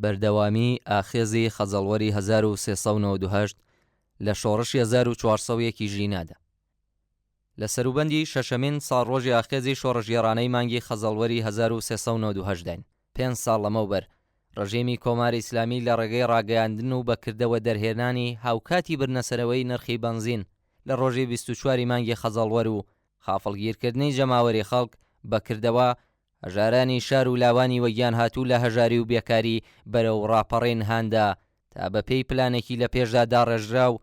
بەردەوامی ئاخێزی خەزەڵوەری 1392 لە شۆڕشی 1401 ژینادا. لە سەروبەندی شەشەمین ساڵڕۆژی ئاخێزی شۆڕژگێڕانەی مانگی خەزەڵوەری 1392 داین. 5 ساڵ لەمەوبەر ڕژێمی کۆماری ئیسلامی لە ڕێگەی ڕاگەیاندن و بەکردەوە دەرهێنانی هاوکاتی برنەسەرەوەی نرخی بنزین لە ڕۆژی 24 مانگی خەزەڵوەر و خافڵگیرکردنی جەماوەری خەڵک بەکردەوە هەژارانی شار و لاوانی وەگیان هاتوو لە هەژاری و بێکاری بەرەو ڕاپەڕین هاندا تا بەپێی پلانێکی لە پێشدا داڕێژرا و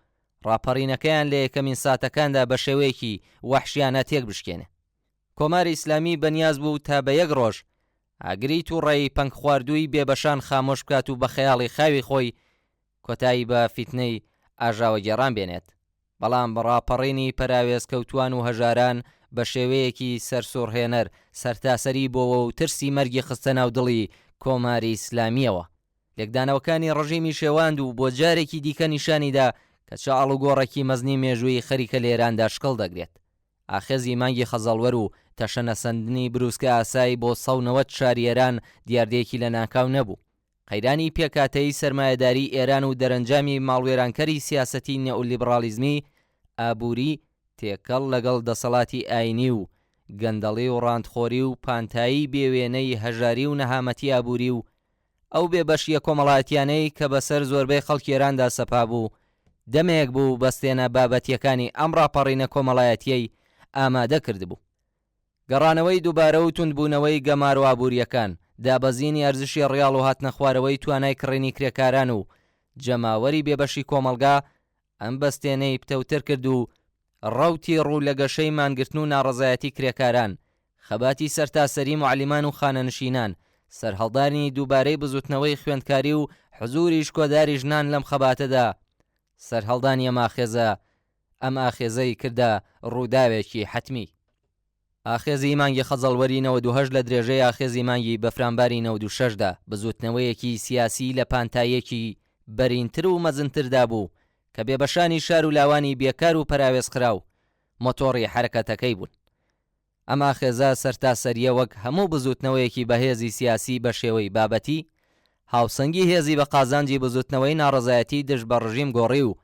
ڕاپەڕینەکەیان لە یەکەمین ساتەکاندا بە شێوەیەکی وەحشیانە تێک بشکێنێ. کۆماری ئیسلامی بەنیاز بوو تا بە یەک ڕۆژ ئاگری تووڕێی پەنگ خواردووی بێبەشان خامۆش بکات و بە خەیاڵی خاوی خۆی کۆتایی بە فیتنەی ئاژاوە گێڕان بێنێت. بەڵام ڕاپەڕینی پەراوێز کەوتوان و هەژاران بە شێوەیەکی سەرسوڕهێنەر سەرتاسەری بۆەوە و ترسی مەرگی خستە ناو دڵی کۆماری ئیسلامیەوە. لێکدانەوەکانی ڕژیمی شێواند و بۆ جارێکی دیکە نیشانیدا کە چاڵ و گۆڕێکی مەزنی مێژووی خەریکە لێراندا شکڵ دەگرێت. ئاخێزی مانگی خەزەڵوەر و تەشەنەسەندنی بروسکە ئاسایی بۆ 190 شاریێران دیاردەیەکی لە ناکاو نەبوو. قەیرانی پێکاتەی سەرمایەداری ئێران و دەرەنجامی ماڵوێرانکەری سیاسەتی نێئۆلیبرالیزمی ئابووری تێکەڵ لەگەڵ دەسەڵاتی ئاینی و گەندەڵی و ڕاندخۆری و پانتایی بێوێنەی هەژاری و نەهامەتی ئابووری و ئەو بێبەشیە کۆمەڵایەتیانەی کە بەسەر زۆربەی خەڵکی ئێراندا سەپا بوو دەمێک بوو بەستێنە بابەتیەکانی ئەم ڕاپەڕینە کۆمەڵایەتیەی ئامادە کردبوو. گەڕانەوەی دووبارە و توندبوونەوەی گەمار و ئابووریەکان، دابەزینی ئەرزشی ڕیاڵ و هاتنە خوارەوەی توانای کڕینی کرێکاران و جەماوەری بێبەشی کۆمەلگا ئەم بەستێنەی پتەوتر کرد و ڕەوتی ڕوو لە گەشەی مانگرتن و ناڕەزایەتی کرێکاران، خەباتی سەرتاسەری معلیمان و خانەنشینان، سەرهەڵدانی دووبارەی بزوتنەوەی خوێندکاری و حزوری شکۆداری ژنان لەم خەباتەدا سەرهەڵدانی ئەم ئاخێزەی کردە ڕووداوێکی حتمی. ئاخێزی مانگی خەزەڵوەری 92 لە درێژەی ئاخێزی مانگی بەفرامباری 96دا بزوتنەوەیەکی سیاسی لە پانتایەکی بەرینتر و مەزنتردا بوو کە بێبەشانی شار و لاوانی بێکار و پەراوێزخراو مۆتۆڕی حرەکەتەکەی بوون. ئەم ئاخێزە سەرتاسەریە وەک هەموو بزوتنەوەیەکی بە هێزی سیاسی بە شێوەی بابەتی هاوسەنگی هێزی بە قازانجی بزوتنەوەی ناڕەزایەتی دژ بە ڕژیم گۆڕی و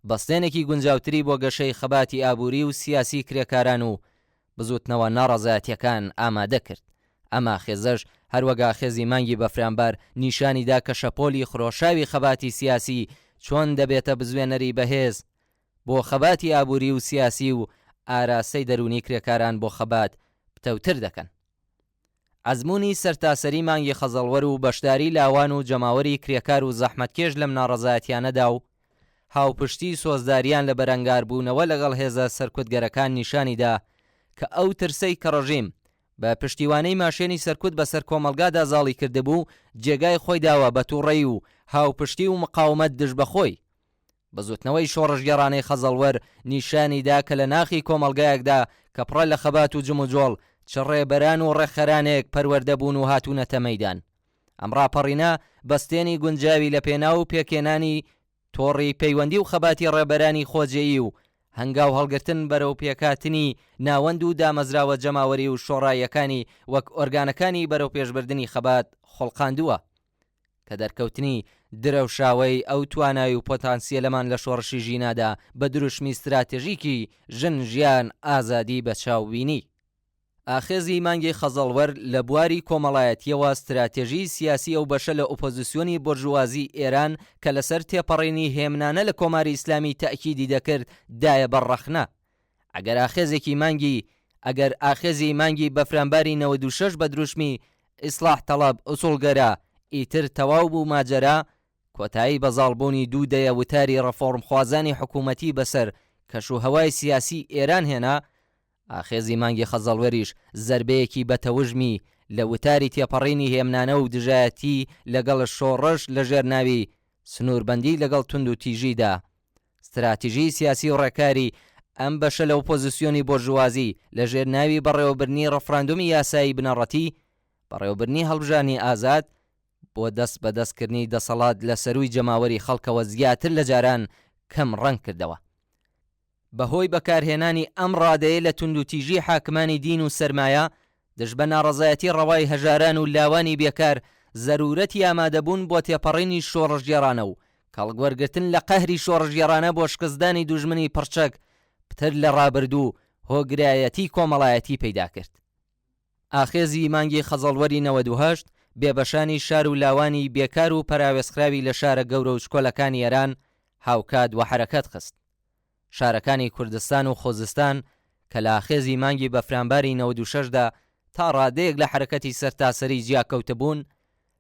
بەستێنێکی گونجاوتری بۆ گەشەی خەباتی ئابووری و سیاسی کرێکاران و بزوتنەوە ناڕەزایەتیەکان ئامادە کرد. ئەما خێزەش هەروەگا خێزی مانگی بەفرامبار نیشانیدا کە شەپۆلی خرۆشاوی خەباتی سیاسی چۆن دەبێتە بزوێنەری بەهێز بۆ خەباتی ئابووری و سیاسی و ئاراسەی دەرونی کرێکاران بۆ خەبات پتەوتر دەکەن. ئەزموونی سەرتاسەری مانگی خەزەڵوەر و بەشداری لاوان و جەماوەری کرێکار و زەحمەتکێش لەم ناڕەزایەتیانەدا و هاوپشتی سۆزداریان لە بەرەنگاربوونەوە لەگەڵ هێزە سەرکوتگەرەکان نیشانیدا کە ئەو ترسەی کە ڕژیم بە پشتیوانەی ماشێنی سەرکوت بەسەر کۆمەلگادا زاڵی کردبوو جێگای خۆی داوە بە تووڕێی و هاوپشتی و مقاومەت دژ بەخۆی. بەزوتنەوەی شۆڕژگێڕانەی خەزەڵوەر نیشانیدا کە لە ناخی کۆمەلگایەکدا کە پڕە لە خەبات و جم و جۆڵ چڕێبەران و ڕێخەرانێک پەروەردەبوون و هاتوونەتە مەیدان. ئەم ڕاپەڕینە بەستێنی گونجاوی لە پێناو و پێکێنانی تۆڕی پەیوەندی و خەباتی ڕێبەرانی خۆجێیی و هەنگاو هەڵگرتن بەرەو پێکاتنی ناوەند و دامەزراوە جەماوەری و شۆڕایەکانی وەک ئۆرگانەکانی بەرەو پێشبردننی خەبات خۆڵقاندووە کە دەرکەوتنی درەوشاوەی ئەو توانای و پۆتانسیەلەمان لە شۆڕشی ژینادا بە دروشمی استراتێژیکی ژن ژیان ئازادی بە چاوبینی. ئاخێزی مانگی خەزەڵوەر لە بواری کۆمەڵایەتیەوە استراتێژی سیاسی ئەو بەشە لە ئۆپۆزیسیۆنی بۆرژوازی ئێران کە لەسەر تێپەڕینی هێمنانە لە کۆماری ئیسلامی تەئکیدی دەکرد دایە بەڕەخنە. ئەگەر ئاخێزی مانگی بەفرامباری 96 بە دروشمی ئیسلاح تەڵەب ئوسوڵگەرە ئیتر تەواو بوو ماجەرا کۆتایی بەزاڵبوونی دوو دەیە وتاری ڕەفۆرم خوازانی حکوومەتی بەسەر کەشوهەوای سیاسی ئێران هێنا، ئاخێزی مانگی خەزەڵوەریش زەربەیەکی بەتەوژمی لە وتاری تێپەڕینی هێمنانە و دژایەتی لەگەڵ شۆڕش لە ژێرناوی سنووربەندی لەگەڵ تند و تیژیدا. استراتیژی سیاسی و ڕێکاری ئەم بەشە لە ئۆپۆزیسیۆنی بۆرژوازی لە ژێرناوی بەڕێوەبرنی ڕەفراندومی یاسایی بنەڕەتی بەڕێوەبرنی هەڵبژانی ئازاد بۆ دەست بەدەستکردنی دەسەڵات لە سەروی جەماوەری خەڵکەوە زیاتر لە جاران کەم ڕەنگ کردەوە. بەهۆی بەکارهێنانی ئەم ڕادەیە لە تند و تیژی حاکمانی دین و سەرمایە دژ بە ناڕەزایەتی ڕەوای هەژاران و لاوانی بێکار زەرورەتی ئامادەبوون بۆ تێپەڕینی شۆڕژگێڕانە و کەڵگوەرگرتن لە قەهری شۆڕژگێڕانە بۆ شکستدانی دوژمنی پڕچەک پتر لە ڕابردوو هۆگرایەتی کۆمەڵایەتی پەیدا کرد. ئاخێزی مانگی خەزەڵوەری 98 بێبەشانی شار و لاوانی بێکار و پەراوێزخراوی لە شارە گەورە و شکۆلەکانی ئێران هاوکات و حرەکەت خست. شارەکانی کوردستان و خۆزستان کە لە ئاخێزی مانگی بەفرانباری 96دا تا ڕادەیەک لە حرەکەتی سەرتاسەری جیاکەوتبوون،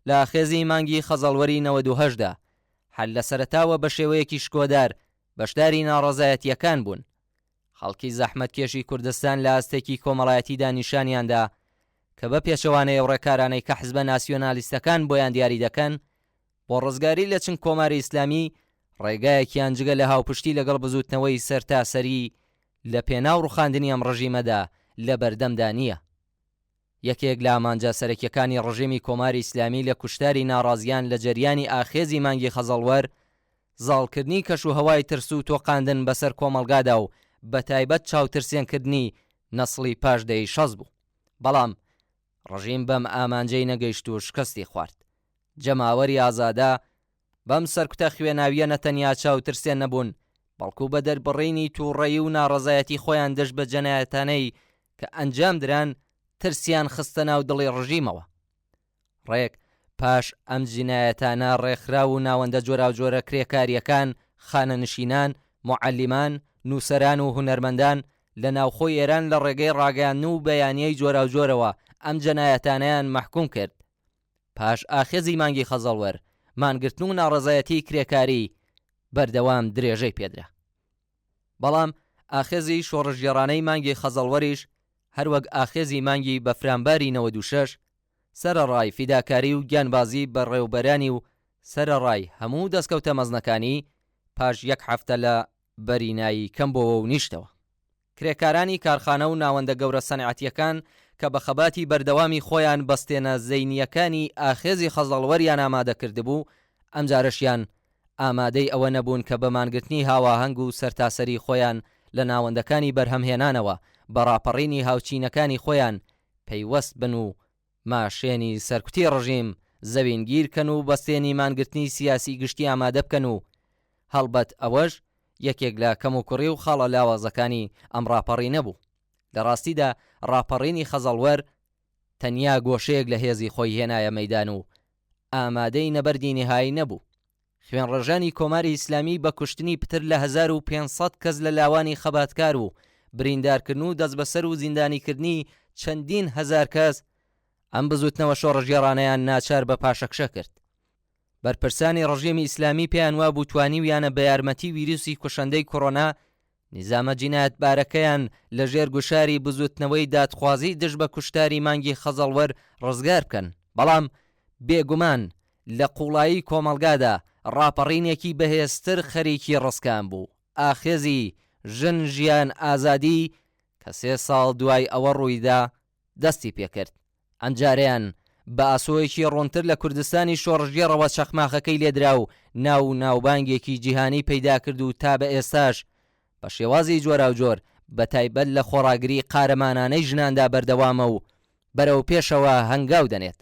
لە ئاخێزی مانگی خەزەڵوەری 98دا هەر لە سەرەتاوە بە شێوەیەکی شکۆدار بەشداری ناڕەزایەتیەکان بوون. خەڵکی زەحمەتکێشی کوردستان لە ئاستێکی کۆمەڵایەتیدا نیشانیاندا کە بە پێچەوانەیە ڕێکارانەی کە حزبە ناسیۆنالیستەکان بۆیان دیاری دەکەن بۆ ڕزگاری لە چنگ کۆماری ئیسلامی ڕێگایەکیان جگە لە هاوپشتی لەگەڵ بزوتنەوەی سەرتاسەری لە پێناو ڕوخاندنی ئەم ڕژیمەدا لە بەردەمدا نییە. یەکێک لە ئامانجا سەرەکیەکانی ڕژیمی کۆماری ئیسلامی لە کوشتاری ناڕازیان لە جەریانی ئاخێزی مانگی خەزەڵوەر زاڵکردنی کەش و هەوای ترس و تۆقاندن بەسەر کۆمەڵگادا و بە تایبەت چاوترسێنکردنی نەسڵی پاشدەی شەز بوو. بەڵام ڕژیم بەم ئامانجەی نەگەیشت و شکستی خوارد. جەماوەری ئازادا بەم سەرکوتە خوێناویە نەتەنیا چاوترسێن نەبوون، بەڵکو بە دەربڕینی تووڕەیی و ناڕەزایەتی خۆیان دەشت بە جەنایەتانەی کە ئەنجام دران ترسیان خستە ناو دڵی ڕژیمەوە. ڕێک پاش ئەم جینایەتانە ڕێکخرا و ناوەندە جۆرا و جۆرە کرێکاریەکان، خانەنشینان، معەلیمان، نووسەران و هونەرمەندان لە ناوخۆی ئێران لە ڕێگەی ڕاگەیاندن و بەیانیەی جۆرا و جۆرەوە ئەم جەنایەتانەیان مەحکوم کرد. پاش ئاخێزی مانگی خەزەڵوەر مانگرتن و ناڕەزایەتی کرێکاری بەردەوام درێژەی پێدرا. بەڵام ئاخێزی شۆڕژگێڕانەی مانگی خەزەڵوەریش هەروەک ئاخێزی مانگی بەفرانباری 96 سەرەڕای فیداکاری و گیانبازی بەڕێوبەرانی و سەرەڕای هەموو دەستکەوتە مەزنەکانی پاش یەک هەفتە لە بەرینایی کەمبەوە و نیشتەوە. کرێکارانی کارخانە و ناوەندە گەورە سەنعەتیەکان کە بە خەباتی بەردەوامی خۆیان بەستێنە زەینیەکانی ئاخێزی خەزەڵوەریان ئامادە کردبوو، ئەم جارەشیان ئامادەی ئەوە نەبوون کە بە مانگرتنی هاواهەنگ و سەرتاسەری خۆیان لە ناوەندەکانی بەرهەمهێنانەوە بەڕاپەڕینی هاوچینەکانی خۆیان پەیوەست بن و ماشێنی سەرکوتی ڕژیم زەوینگیرکەن و بەستێنی مانگرتنی سیاسی گشتی ئامادە بکەن و هەڵبەت ئەوەش یەکێک لە کەم و کوڕی و خاڵە لاوازەکانی ئەم ڕاپەڕی نەبوو. لە ڕاستیدا ڕاپەڕینی خەزەڵوەر تەنیا گۆشەیەک لە هێزی خۆی هێنایە مەیدان و ئامادەی نەبەردی نهایی نەبوو. خوێنڕێژانی کۆماری ئیسلامی بە کوشتنی پتر لە 1500 کەس لە لاوانی خەباتکار و بریندارکردن و دەست بەسەر و زیندانیکردنی چەندین هەزار کەس ئەم بزوتنەوە شۆڕژگێڕانەیان ناچار بە پاشەکشە کرد. بەرپرسانی ڕژیمی ئیسلامی پێیان وا بوو توانیویانە بە یارمەتی ویروسی کوشەندەی کۆڕۆنا نیزامە جینایەتبارەکەیان لە ژێر گوشاری بزوتنەوەی دادخوازی دژ بە کوشتاری مانگی خەزەڵوەر ڕزگار بکەن. بەڵام بێگومان لە قوڵایی کۆمەڵگادا ڕاپەڕینێکی بەهێزتر خەریکی ڕسکان بوو. ئاخێزی ژن ژیان ئازادی کە 3 ساڵ دوای ئەوە ڕوویدا دەستی پێکرد. ئەم جارەیان بە ئاسۆیەکی ڕوونتر لە کوردستانی شۆڕژگێڕەوە چەخماخەکەی لێدرا و ناوبانگێکی جیهانی پەیدا کرد و تا بە ئێستاش بە شێوازی جۆرا و جۆر بە تایبەت لە خۆڕاگری قارەمانانەی ژناندا بەردەوامە و بەرەو پێشەوە هەنگاو دەنێت.